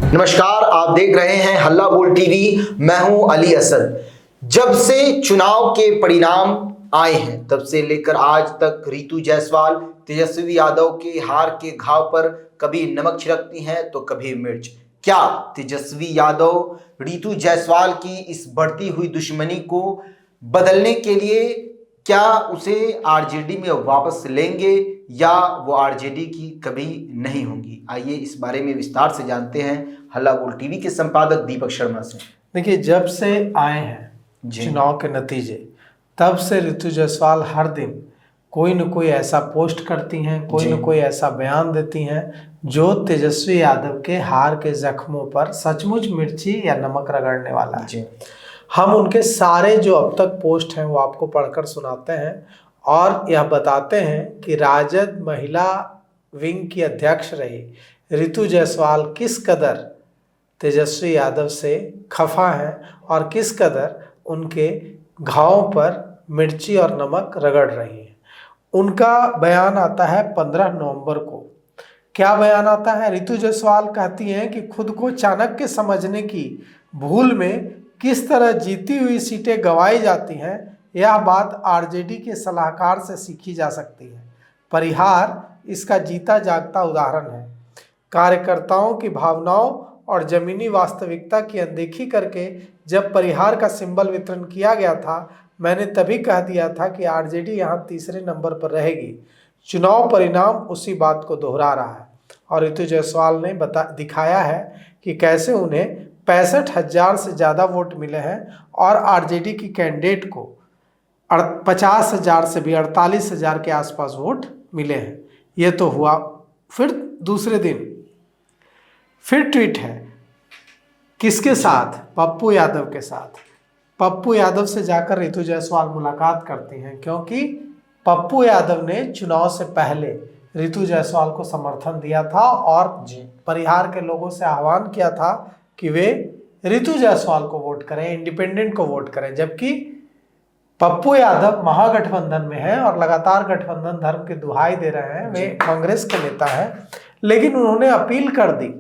नमस्कार, आप देख रहे हैं हल्ला बोल टीवी। मैं हूं अली असद। जब से चुनाव के परिणाम आए हैं तब से लेकर आज तक रितु जायसवाल तेजस्वी यादव के हार के घाव पर कभी नमक छिड़कती हैं तो कभी मिर्च। क्या तेजस्वी यादव रितु जायसवाल की इस बढ़ती हुई दुश्मनी को बदलने के लिए क्या उसे आरजेडी में वापस लेंगे या वो आरजेडी की कभी नहीं होंगी? आइए इस बारे में विस्तार से जानते हैं हल्ला बोल टीवी के संपादक दीपक शर्मा से। देखिए, जब से आए हैं चुनाव के नतीजे तब से रितु जायसवाल हर दिन कोई न कोई ऐसा पोस्ट करती हैं, कोई न कोई ऐसा बयान देती हैं जो तेजस्वी यादव के हार के जख्मों पर सचमुच मिर्ची या नमक रगड़ने वाला है। हम उनके सारे जो अब तक पोस्ट हैं वो आपको पढ़कर सुनाते हैं और यह बताते हैं कि राजद महिला विंग की अध्यक्ष रही रितु जायसवाल किस कदर तेजस्वी यादव से खफा हैं और किस कदर उनके घावों पर मिर्ची और नमक रगड़ रही हैं। उनका बयान आता है 15 नवंबर को। क्या बयान आता है? रितु जायसवाल कहती हैं कि खुद को चाणक्य समझने की भूल में किस तरह जीती हुई सीटें गंवाई जाती हैं, यह बात आरजेडी के सलाहकार से सीखी जा सकती है। परिहार इसका जीता जागता उदाहरण है। कार्यकर्ताओं की भावनाओं और जमीनी वास्तविकता की अनदेखी करके जब परिहार का सिंबल वितरण किया गया था, मैंने तभी कह दिया था कि आरजेडी यहाँ तीसरे नंबर पर रहेगी। चुनाव परिणाम उसी बात को दोहरा रहा है और रितु जायसवाल ने दिखाया है कि कैसे उन्हें 65,000 से ज़्यादा वोट मिले हैं और आरजेडी की कैंडिडेट को 50,000 से भी 48,000 के आसपास वोट मिले हैं। ये तो हुआ। फिर दूसरे दिन फिर ट्वीट है, किसके साथ? पप्पू यादव के साथ। पप्पू यादव से जाकर रितु जायसवाल मुलाकात करती हैं क्योंकि पप्पू यादव ने चुनाव से पहले रितु जायसवाल को समर्थन दिया था और परिहार के लोगों से आह्वान किया था कि वे रितु जायसवाल को वोट करें, इंडिपेंडेंट को वोट करें। जबकि पप्पू यादव महागठबंधन में हैं और लगातार गठबंधन धर्म की दुहाई दे रहे हैं, वे कांग्रेस के नेता हैं, लेकिन उन्होंने अपील कर दी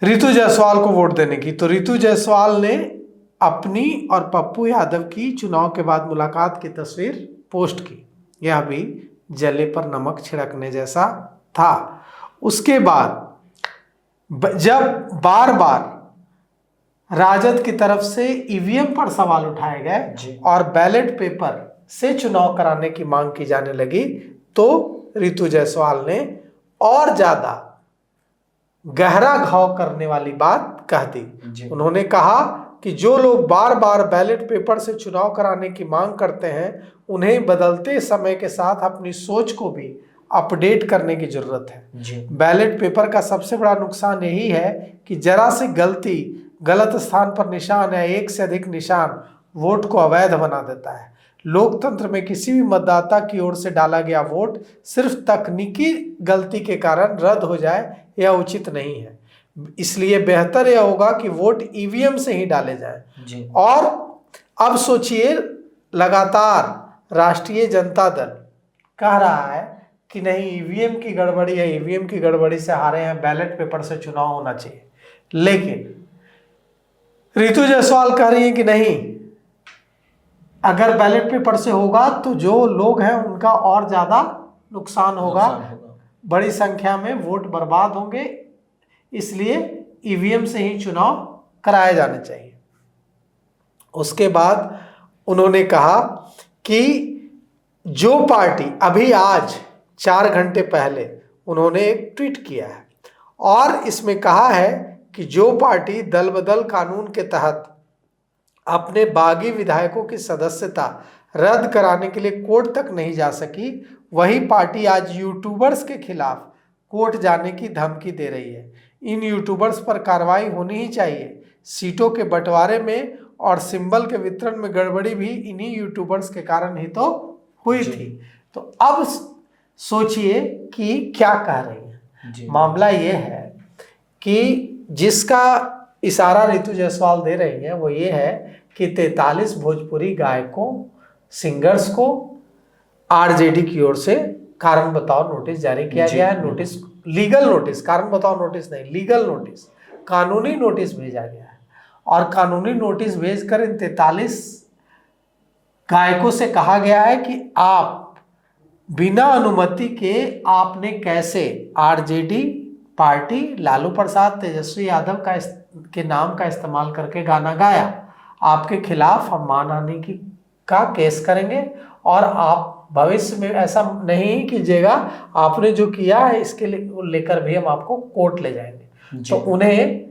रितु जायसवाल को वोट देने की। तो रितु जायसवाल ने अपनी और पप्पू यादव की चुनाव के बाद मुलाकात की तस्वीर पोस्ट की। यह भी जले पर नमक छिड़कने जैसा था। उसके बाद जब बार बार राजद की तरफ से ईवीएम पर सवाल उठाए गए और बैलेट पेपर से चुनाव कराने की मांग की जाने लगी, तो रितु जायसवाल ने और ज्यादा गहरा घाव करने वाली बात कह दी। उन्होंने कहा कि जो लोग बार बार बैलेट पेपर से चुनाव कराने की मांग करते हैं, उन्हें बदलते समय के साथ अपनी सोच को भी अपडेट करने की जरूरत है। बैलेट पेपर का सबसे बड़ा नुकसान यही है कि जरा सी गलती, गलत स्थान पर निशान या एक से अधिक निशान वोट को अवैध बना देता है। लोकतंत्र में किसी भी मतदाता की ओर से डाला गया वोट सिर्फ तकनीकी गलती के कारण रद्द हो जाए, यह उचित नहीं है। इसलिए बेहतर यह होगा कि वोट ईवीएम से ही डाले जाएं। और अब सोचिए, लगातार राष्ट्रीय जनता दल कह रहा है कि नहीं, ईवीएम की गड़बड़ी है, ईवीएम की गड़बड़ी से हारे हैं, बैलेट पेपर से चुनाव होना चाहिए। लेकिन रितु जायसवाल कह रही है कि नहीं, अगर बैलेट पेपर से होगा तो जो लोग हैं उनका और ज्यादा नुकसान होगा, बड़ी संख्या में वोट बर्बाद होंगे, इसलिए ईवीएम से ही चुनाव कराए जाने चाहिए। उसके बाद उन्होंने कहा कि जो पार्टी अभी आज 4 घंटे पहले उन्होंने एक ट्वीट किया है और इसमें कहा है कि जो पार्टी दल बदल कानून के तहत अपने बागी विधायकों की सदस्यता रद्द कराने के लिए कोर्ट तक नहीं जा सकी, वही पार्टी आज यूट्यूबर्स के खिलाफ कोर्ट जाने की धमकी दे रही है। इन यूट्यूबर्स पर कार्रवाई होनी ही चाहिए। सीटों के बंटवारे में और सिंबल के वितरण में गड़बड़ी भी इन्हीं यूट्यूबर्स के कारण ही तो हुई थी। तो अब सोचिए कि क्या कह रही हैं। मामला ये है कि जिसका इशारा रितु जायसवाल दे रही हैं वो ये है कि 43 भोजपुरी गायकों, सिंगर्स को आरजेडी की ओर से कारण बताओ नोटिस जारी किया गया है। नोटिस लीगल नोटिस, कारण बताओ नोटिस नहीं, लीगल नोटिस, कानूनी नोटिस भेजा गया है। और कानूनी नोटिस भेजकर इन 43 गायकों से कहा गया है कि आप बिना अनुमति के आपने कैसे आरजेडी पार्टी लालू प्रसाद तेजस्वी यादव के नाम का इस्तेमाल करके गाना गाया, आपके खिलाफ हम मानहानि की का केस करेंगे और आप भविष्य में ऐसा नहीं कीजिएगा, आपने जो किया है इसके लेकर भी हम आपको कोर्ट ले जाएंगे। तो उन्हें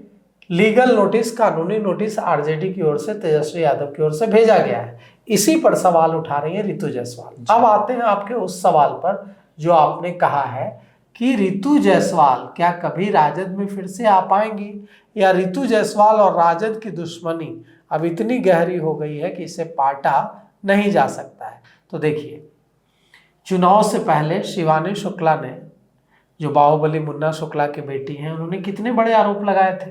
लीगल नोटिस, कानूनी नोटिस आरजेडी की ओर से, तेजस्वी यादव की ओर से भेजा गया है। इसी पर सवाल उठा रही है रितु जायसवाल। अब आते हैं आपके उस सवाल पर जो आपने कहा है कि रितु जायसवाल क्या कभी राजद में फिर से आ पाएंगी, या रितु जायसवाल और राजद की दुश्मनी अब इतनी गहरी हो गई है कि इसे पाटा नहीं जा सकता है। तो देखिए, चुनाव से पहले शिवानी शुक्ला ने, जो बाहुबली मुन्ना शुक्ला की बेटी हैं, उन्होंने कितने बड़े आरोप लगाए थे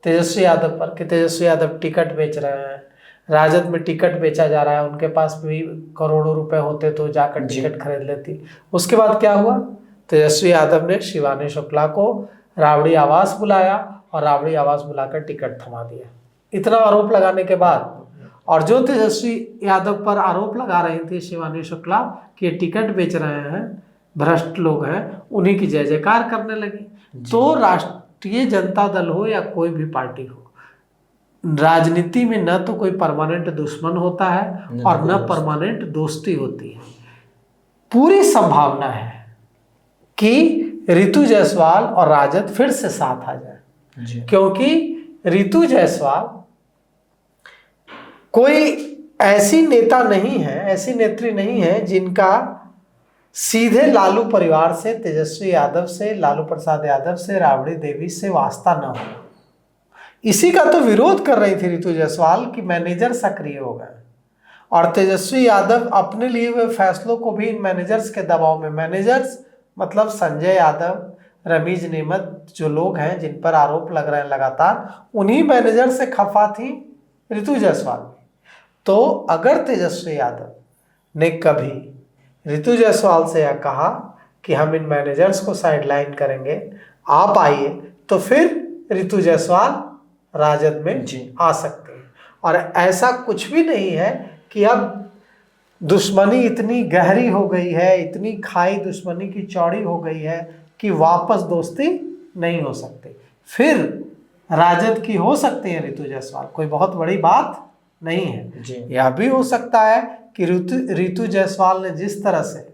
तेजस्वी यादव पर कि तेजस्वी यादव टिकट बेच रहे हैं, राजद में टिकट बेचा जा रहा है, उनके पास भी करोड़ों रुपए होते तो जाकर टिकट खरीद लेती। उसके बाद क्या हुआ, तेजस्वी यादव ने शिवानी शुक्ला को राबड़ी आवास बुलाया और राबड़ी आवास बुलाकर टिकट थमा दिया। इतना आरोप लगाने के बाद, और जो तेजस्वी यादव पर आरोप लगा रही थी शिवानी शुक्ला कि टिकट बेच रहे हैं, भ्रष्ट लोग हैं, उन्हीं की जय जयकार करने लगी। तो राष्ट्रीय जनता दल हो या कोई भी पार्टी हो, राजनीति में न तो कोई परमानेंट दुश्मन होता है और न परमानेंट दोस्ती होती है। पूरी संभावना है कि रितु जायसवाल और राजद फिर से साथ आ जाए, क्योंकि रितु जायसवाल कोई ऐसी नेता नहीं है, ऐसी नेत्री नहीं है जिनका सीधे लालू परिवार से, तेजस्वी यादव से, लालू प्रसाद यादव से, राबड़ी देवी से वास्ता न हो। इसी का तो विरोध कर रही थी रितु जायसवाल कि मैनेजर सक्रिय हो गए, और तेजस्वी यादव अपने लिए हुए फैसलों को भी इन मैनेजर्स के दबाव में, मैनेजर्स मतलब संजय यादव, रमीज नेमत, जो लोग हैं जिन पर आरोप लग रहे हैं लगातार, उन्हीं मैनेजर से खफा थी रितु जायसवाल। तो अगर तेजस्वी यादव ने कभी रितु जायसवाल से यह कहा कि हम इन मैनेजर्स को साइडलाइन करेंगे, आप आइए, तो फिर रितु जायसवाल राजद में आ सकते हैं। और ऐसा कुछ भी नहीं है कि अब दुश्मनी इतनी गहरी हो गई है, इतनी खाई दुश्मनी की चौड़ी हो गई है कि वापस दोस्ती नहीं हो सकती। फिर राजद की हो सकती है रितु जायसवाल, कोई बहुत बड़ी बात नहीं है। यह भी हो सकता है कि रितु जायसवाल ने जिस तरह से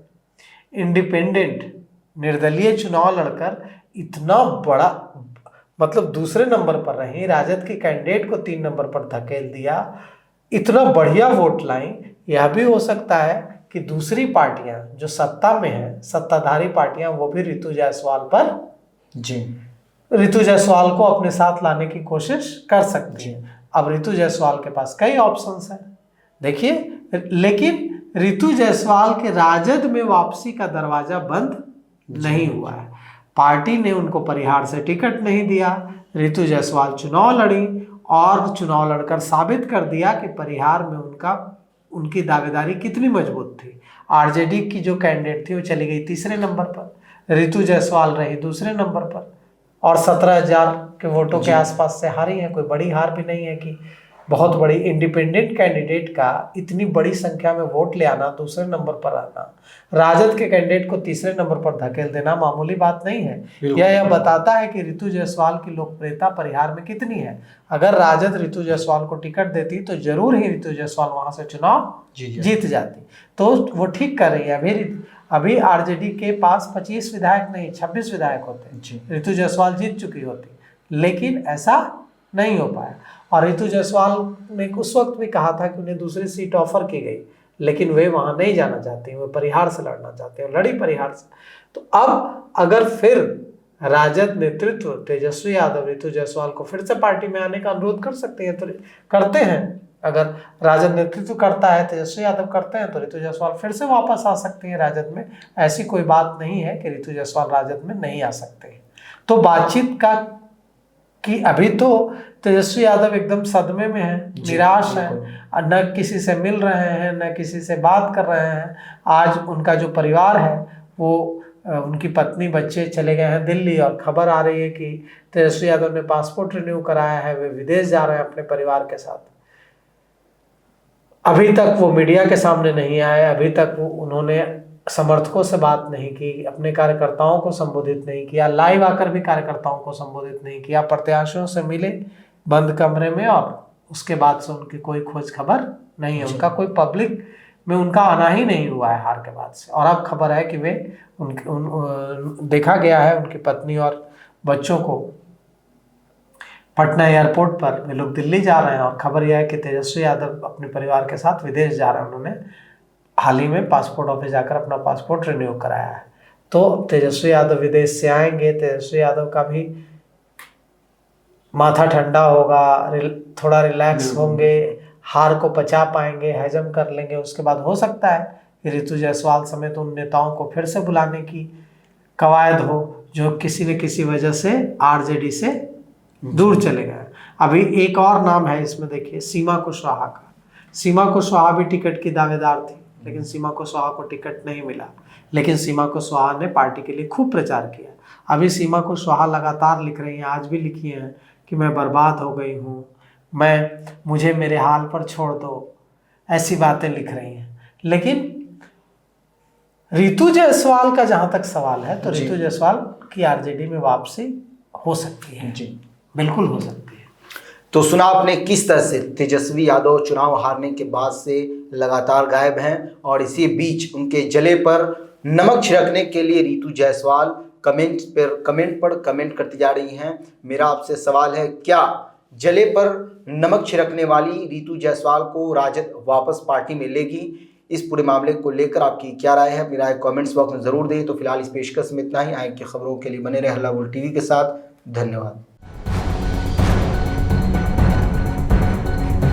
इंडिपेंडेंट, निर्दलीय चुनाव लड़कर इतना बड़ा, मतलब दूसरे नंबर पर रही, राजद के कैंडिडेट को 3 नंबर पर धकेल दिया, इतना बढ़िया वोट लाई। यह भी हो सकता है कि दूसरी पार्टियां जो सत्ता में हैं, सत्ताधारी पार्टियां, वो भी रितु जायसवाल पर, रितु जायसवाल को अपने साथ लाने की कोशिश कर सकती है। अब रितु जायसवाल के पास कई ऑप्शंस हैं, देखिए, लेकिन रितु जायसवाल के राजद में वापसी का दरवाजा बंद नहीं हुआ है। पार्टी ने उनको परिहार से टिकट नहीं दिया, रितु जायसवाल चुनाव लड़ी और चुनाव लड़कर साबित कर दिया कि परिहार में उनकी दावेदारी कितनी मजबूत थी। आरजेडी की जो कैंडिडेट थी वो चली गई तीसरे नंबर पर, रितु जायसवाल रही दूसरे नंबर पर, और 17,000 के वोटों के आसपास से हारी है। कोई बड़ी हार भी नहीं है कि बहुत बड़ी, इंडिपेंडेंट कैंडिडेट का इतनी बड़ी संख्या में वोट ले आना, दूसरे नंबर पर आना, राजद के कैंडिडेट को तीसरे नंबर पर धकेल देना मामूली बात नहीं है। यह बताता है कि रितु जायसवाल की लोकप्रियता परिहार में कितनी है। अगर राजद रितु जायसवाल को टिकट देती तो जरूर ही रितु जायसवाल वहां से चुनाव जीत जाती। तो वो ठीक कर रही है। अभी आरजेडी के पास 25 विधायक नहीं, 26 विधायक होते, रितु जायसवाल जीत चुकी होती, लेकिन ऐसा नहीं हो पाया। और रितु जायसवाल ने उस वक्त भी कहा था कि उन्हें दूसरी सीट ऑफर की गई, लेकिन वे वहां नहीं जाना चाहते, वे परिहार से लड़ना चाहते हैं, लड़ी परिहार से। तो अब अगर फिर राजद नेतृत्व तेजस्वी यादव रितु जायसवाल को फिर से पार्टी में आने का अनुरोध कर सकते हैं, तो करते हैं। अगर राजद नेतृत्व करता है, तेजस्वी यादव करते हैं, तो रितु जायसवाल फिर से वापस आ सकती है राजद में। ऐसी कोई बात नहीं है कि रितु जायसवाल राजद में नहीं आ सकते। तो बातचीत का कि अभी तो तेजस्वी यादव एकदम सदमे में है, निराश है, न किसी से मिल रहे हैं, न किसी से बात कर रहे हैं। आज उनका जो परिवार है वो उनकी पत्नी बच्चे चले गए हैं दिल्ली, और खबर आ रही है कि तेजस्वी यादव ने पासपोर्ट रिन्यू कराया है, वे विदेश जा रहे हैं अपने परिवार के साथ। अभी तक वो मीडिया के सामने नहीं आए, अभी तक उन्होंने समर्थकों से बात नहीं की, अपने कार्यकर्ताओं को संबोधित नहीं किया, लाइव आकर भी कार्यकर्ताओं को संबोधित नहीं किया, प्रत्याशियों से मिले बंद कमरे में, और उसके बाद से उनकी कोई खोज खबर नहीं है। उनका कोई पब्लिक में उनका आना ही नहीं हुआ है हार के बाद से। और अब खबर है कि वे देखा गया है उनकी पत्नी और बच्चों को पटना एयरपोर्ट पर, वे लोग दिल्ली जा रहे हैं, और खबर यह है कि तेजस्वी यादव अपने परिवार के साथ विदेश जा रहे हैं। उन्होंने हाल ही में पासपोर्ट ऑफिस जाकर अपना पासपोर्ट रिन्यू कराया है। तो तेजस्वी यादव विदेश से आएंगे, तेजस्वी यादव का भी माथा ठंडा होगा, थोड़ा रिलैक्स होंगे, हार को पचा पाएंगे, हजम कर लेंगे। उसके बाद हो सकता है कि ऋतु जायसवाल समेत उन नेताओं को फिर से बुलाने की कवायद हो जो किसी न किसी वजह से आरजेडी से दूर चले गए। अभी एक और नाम है इसमें, देखिए सीमा कुशवाहा का। सीमा कुशवाहा भी टिकट की दावेदार थी, लेकिन सीमा कुशवाहा को टिकट नहीं मिला। लेकिन सीमा कुशवाहा ने पार्टी के लिए खूब प्रचार किया। अभी सीमा कुशवाहा लगातार लिख रही हैं, आज भी लिखी हैं कि मैं बर्बाद हो गई हूँ, मुझे मेरे हाल पर छोड़ दो, ऐसी बातें लिख रही हैं। लेकिन ऋतु जायसवाल का जहां तक सवाल है, तो ऋतु जायसवाल की आरजेडी में वापसी हो सकती है जी, बिल्कुल हो सकती है। तो सुना आपने किस तरह से तेजस्वी यादव चुनाव हारने के बाद से लगातार गायब हैं, और इसी बीच उनके जले पर नमक छिड़कने के लिए ऋतु जायसवाल कमेंट पर कमेंट करती जा रही हैं। मेरा आपसे सवाल है, क्या जले पर नमक छिड़कने वाली ऋतु जायसवाल को राजद वापस पार्टी में लेगी? इस पूरे मामले को लेकर आपकी क्या राय है, मेरा कमेंट्स बॉक्स में जरूर दें। तो फिलहाल इस पेशकश में इतना ही। आगे की खबरों के लिए बने रहे हल्ला बोल टीवी के साथ। धन्यवाद।